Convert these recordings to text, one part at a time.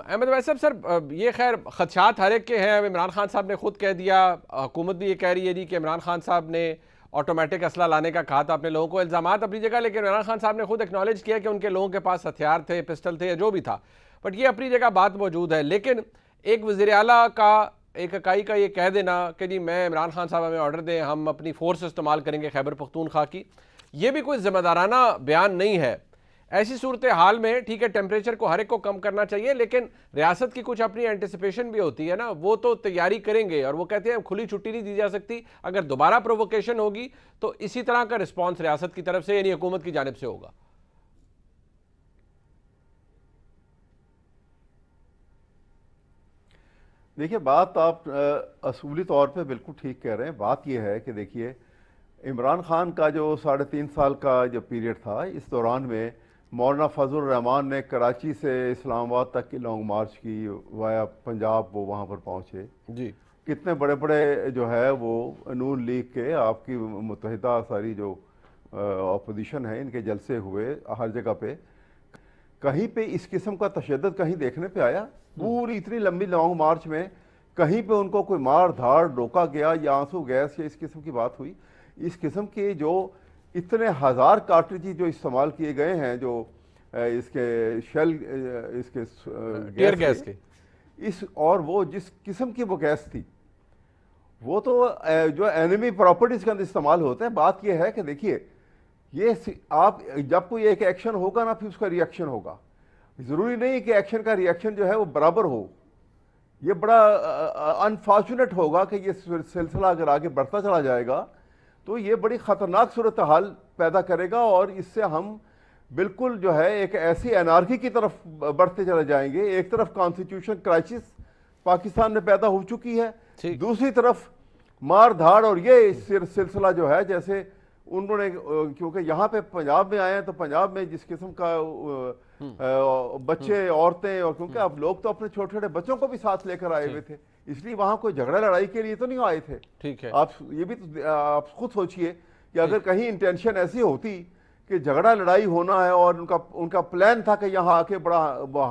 احمد ویس صاحب سر یہ خیر خدشات ہر ایک کے ہیں. عمران خان صاحب نے خود کہہ دیا, حکومت بھی یہ کہہ رہی ہے جی کہ عمران خان صاحب نے آٹومیٹک اسلحہ لانے کا کہا تھا اپنے لوگوں کو. الزامات اپنی جگہ, لیکن عمران خان صاحب نے خود ایکنالج کیا کہ ان کے لوگوں کے پاس ہتھیار تھے, پسٹل تھے یا جو بھی تھا, بٹ یہ اپنی جگہ بات موجود ہے. لیکن ایک وزیر اعلیٰ کا, ایک اکائی کا یہ کہہ دینا کہ جی میں عمران خان صاحب ہمیں آرڈر دیں, ہم اپنی فورس استعمال کریں گے خیبر پختونخوا کی, یہ بھی کوئی ذمہ دارانہ بیان نہیں ہے. ایسی صورتحال میں ٹھیک ہے ٹیمپریچر کو ہر ایک کو کم کرنا چاہیے, لیکن ریاست کی کچھ اپنی اینٹیسپیشن بھی ہوتی ہے نا, وہ تو تیاری کریں گے, اور وہ کہتے ہیں کھلی چھٹی نہیں دی جا سکتی. اگر دوبارہ پروووکیشن ہوگی تو اسی طرح کا رسپانس ریاست کی طرف سے یعنی حکومت کی جانب سے ہوگا. دیکھیے بات آپ اصولی طور پہ بالکل ٹھیک کہہ رہے ہیں. بات یہ ہے کہ دیکھیے عمران خان کا جو 3.5 سال کا جو پیریڈ تھا, اس دوران میں مولانا فضل الرحمان نے کراچی سے اسلام آباد تک کی لانگ مارچ کی, وایا پنجاب وہ وہاں پر پہنچے. جی کتنے بڑے بڑے جو ہے وہ نون لیگ کے, آپ کی متحدہ ساری جو اپوزیشن ہے, ان کے جلسے ہوئے ہر جگہ پہ. کہیں پہ اس قسم کا تشدد کہیں دیکھنے پہ آیا؟ پوری اتنی لمبی لانگ مارچ میں کہیں پہ ان کو کوئی مار دھاڑ روکا گیا یا آنسو گیس یا اس قسم کی بات ہوئی؟ اس قسم کے جو اتنے ہزار کارٹریجز جو استعمال کیے گئے ہیں, جو اس کے شیل, اس کے ٹیئر گیس کے, اس اور وہ جس قسم کی وہ گیس تھی, وہ تو جو اینمی پراپرٹیز کے اندر استعمال ہوتے ہیں. بات یہ ہے کہ دیکھیے یہ آپ جب کوئی ایک ایکشن ہوگا نا, پھر اس کا ریئیکشن ہوگا. ضروری نہیں کہ ایکشن کا ریئیکشن جو ہے وہ برابر ہو. یہ بڑا انفارچونیٹ ہوگا کہ یہ سلسلہ اگر آگے بڑھتا چلا جائے گا تو یہ بڑی خطرناک صورتحال پیدا کرے گا, اور اس سے ہم بالکل جو ہے ایک ایسی انارکی کی طرف بڑھتے چلے جائیں گے. ایک طرف کانسٹیٹیوشن کرائسس پاکستان میں پیدا ہو چکی ہے, دوسری طرف مار دھاڑ, اور یہ سلسلہ جو ہے جیسے انہوں نے, کیونکہ یہاں پہ پنجاب میں آئے ہیں تو پنجاب میں جس قسم کا بچے, عورتیں, اور کیونکہ اب لوگ تو اپنے چھوٹے چھوٹے بچوں کو بھی ساتھ لے کر آئے ہوئے تھے, اس لیے وہاں کوئی جھگڑا لڑائی کے لیے تو نہیں آئے تھے. ٹھیک ہے, آپ یہ بھی تو آپ خود سوچئے کہ اگر کہیں انٹینشن ایسی ہوتی کہ جھگڑا لڑائی ہونا ہے اور ان کا پلان تھا کہ یہاں آ کے بڑا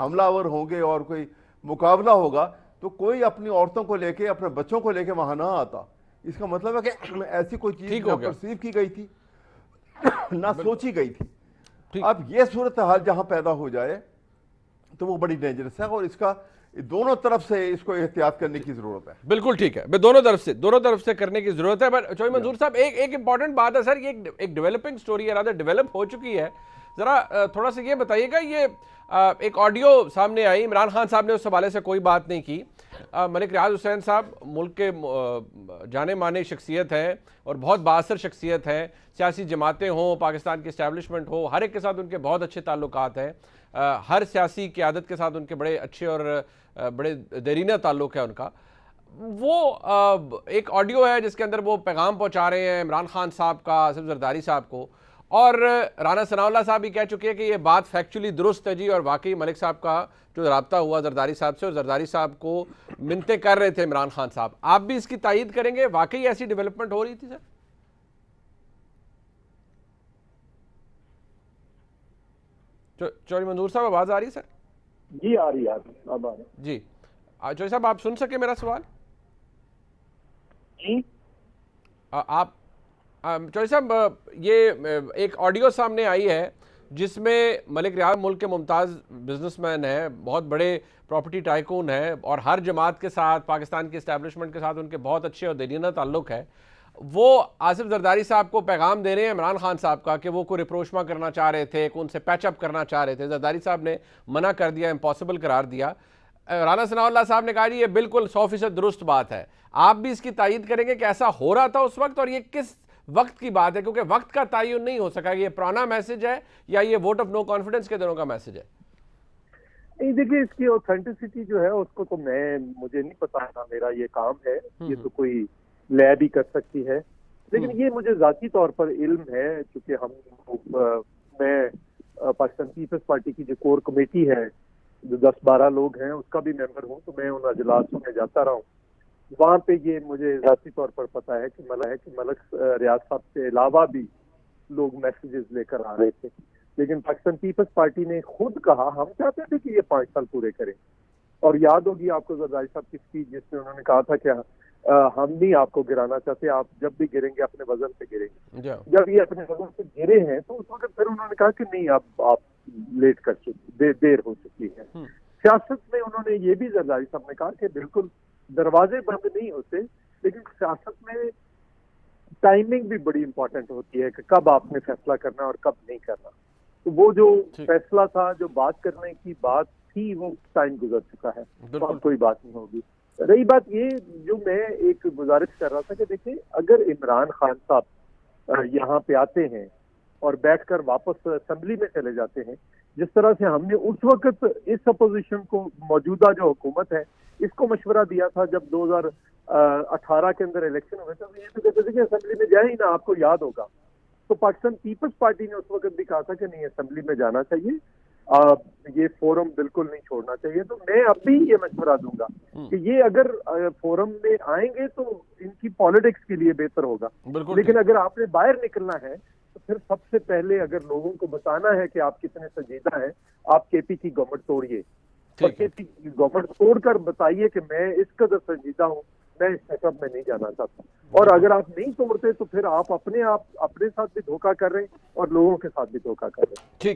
حملہ آور ہوں گے اور کوئی مقابلہ ہوگا, تو کوئی اپنی عورتوں کو لے کے, اپنے بچوں کو لے کے وہاں نہ آتا. اس کا مطلب ہے کہ ایسی کوئی چیز نہ پرسیو کی گئی تھی نہ سوچی گئی تھی. اب یہ صورتحال جہاں پیدا ہو جائے تو وہ بڑی ڈینجرس ہے, اور اس کا دونوں طرف سے اس کو احتیاط کرنے کی ضرورت ہے. بالکل ٹھیک ہے, دونوں طرف سے کرنے کی ضرورت ہے. پر چوہی منظور صاحب ایک امپورٹنٹ بات ہے سر, یہ ایک ڈیولپنگ سٹوری ہے, رادر ڈیولپ ہو چکی ہے. ذرا تھوڑا سا یہ بتائیے گا, یہ ایک آڈیو سامنے آئی, عمران خان صاحب نے اس حوالے سے کوئی بات نہیں کی. ملک ریاض حسین صاحب ملک کے جانے مانے شخصیت ہیں اور بہت بااثر شخصیت ہیں, سیاسی جماعتیں ہوں, پاکستان کی اسٹیبلشمنٹ ہو, ہر ایک کے ساتھ ان کے بہت اچھے تعلقات ہیں. ہر سیاسی قیادت کے ساتھ ان کے بڑے اچھے اور بڑے دیرینہ تعلق ہے ان کا. وہ ایک آڈیو ہے جس کے اندر وہ پیغام پہنچا رہے ہیں عمران خان صاحب کا آصف زرداری صاحب کو, اور رانا ثناء اللہ صاحب بھی کہہ چکے ہیں کہ یہ بات فیکچولی درست ہے جی, اور واقعی ملک صاحب کا جو رابطہ ہوا زرداری صاحب سے, اور زرداری صاحب کو منتیں کر رہے تھے عمران خان صاحب. آپ بھی اس کی تائید کریں گے, واقعی ایسی ڈیولپمنٹ ہو رہی تھی سر؟ چوہری منظور صاحب آواز آ رہی ہے سر؟ جی آ رہی ہے, اب آ رہی ہے جی. چوہری صاحب آپ سن سکے میرا سوال؟ جی آپ چوہری صاحب, یہ ایک آڈیو سامنے آئی ہے جس میں ملک ریاض ملک کے ممتاز بزنس مین ہیں, بہت بڑے پراپرٹی ٹائکون ہیں, اور ہر جماعت کے ساتھ, پاکستان کی اسٹیبلشمنٹ کے ساتھ ان کے بہت اچھے اور دیرینہ تعلق ہے. وہ آصف زرداری صاحب کو پیغام دے رہے ہیں عمران خان صاحب کا کہ وہ کوئی ریپروشما کرنا چاہ رہے تھے, کہ ان سے پیچ اپ کرنا چاہ رہے تھے. زرداری صاحب نے منع کر دیا, امپاسبل قرار دیا. رانا ثناء اللہ صاحب نے کہا جی یہ بالکل 100% درست بات ہے. آپ بھی اس کی تائید کریں گے کہ ایسا ہو رہا تھا اس وقت, اور یہ کس وقت کی بات ہے, کیونکہ وقت کا تعین نہیں ہو سکا کہ یہ پرانا میسج ہے یا یہ ووٹ آف نو کانفیڈنس کے دنوں کا میسج ہے؟ نہیں دیکھیے, اس کی اوتھینٹسٹی جو ہے اس کو تو مجھے نہیں پتا تھا, میرا یہ کام ہے, یہ تو کوئی لیب ہی کر سکتی ہے. لیکن یہ مجھے ذاتی طور پر علم ہے, چونکہ میں پاکستان پیپلز پارٹی کی جو کور کمیٹی ہے جو 10-12 لوگ ہیں اس کا بھی ممبر ہوں, تو میں ان اجلاسوں میں جاتا رہا ہوں. وہاں پہ یہ مجھے ذاتی طور پر پتا ہے کہ ملک ریاض صاحب کے علاوہ بھی لوگ میسیجز لے کر آ رہے تھے. لیکن پاکستان پیپلز پارٹی نے خود کہا ہم چاہتے تھے کہ یہ 5 سال پورے کریں, اور یاد ہوگی آپ کو زرداری صاحب کی اسپیچ جس میں انہوں نے کہا تھا کہ ہم نہیں آپ کو گرانا چاہتے, آپ جب بھی گریں گے اپنے وزن سے گریں گے. جب یہ اپنے وزن سے گرے ہیں تو اس وقت پھر انہوں نے کہا کہ نہیں اب آپ لیٹ کر چکی, دیر ہو چکی ہے. سیاست میں انہوں نے یہ بھی زرداری صاحب نے کہا کہ بالکل دروازے بند نہیں ہوتے, لیکن سیاست میں ٹائمنگ بھی بڑی امپورٹنٹ ہوتی ہے کہ کب آپ نے فیصلہ کرنا اور کب نہیں کرنا. تو وہ جو فیصلہ تھا, جو بات کرنے کی بات تھی, وہ ٹائم گزر چکا ہے, تو اب کوئی بات نہیں ہوگی. رہی بات یہ جو میں ایک گزارش کر رہا تھا کہ دیکھیں اگر عمران خان صاحب یہاں پہ آتے ہیں اور بیٹھ کر واپس اسمبلی میں چلے جاتے ہیں, جس طرح سے ہم نے اس وقت اس اپوزیشن کو, موجودہ جو حکومت ہے اس کو مشورہ دیا تھا جب 2018 کے اندر الیکشن ہوئے تھے, یہ تو کہتے تھے کہ اسمبلی میں جائیں ہی نا, آپ کو یاد ہوگا. تو پاکستان پیپلز پارٹی نے اس وقت بھی کہا تھا کہ نہیں اسمبلی میں جانا چاہیے, یہ فورم بالکل نہیں چھوڑنا چاہیے. تو میں اب بھی یہ مشورہ دوں گا کہ یہ اگر فورم میں آئیں گے تو ان کی پالیٹکس کے لیے بہتر ہوگا, لیکن اگر آپ نے باہر نکلنا ہے تو پھر سب سے پہلے اگر لوگوں کو بتانا ہے کہ آپ کتنے سنجیدہ ہیں, آپ کے پی کی گورنمنٹ توڑیے, اور کے پی کی گورنمنٹ توڑ کر بتائیے کہ میں اس قدر سنجیدہ ہوں, میں اس سیٹ میں نہیں جانا چاہتا. اور اگر آپ نہیں توڑتے تو پھر آپ اپنے ساتھ بھی دھوکہ کر رہے ہیں اور لوگوں کے ساتھ بھی دھوکہ کر رہے ہیں.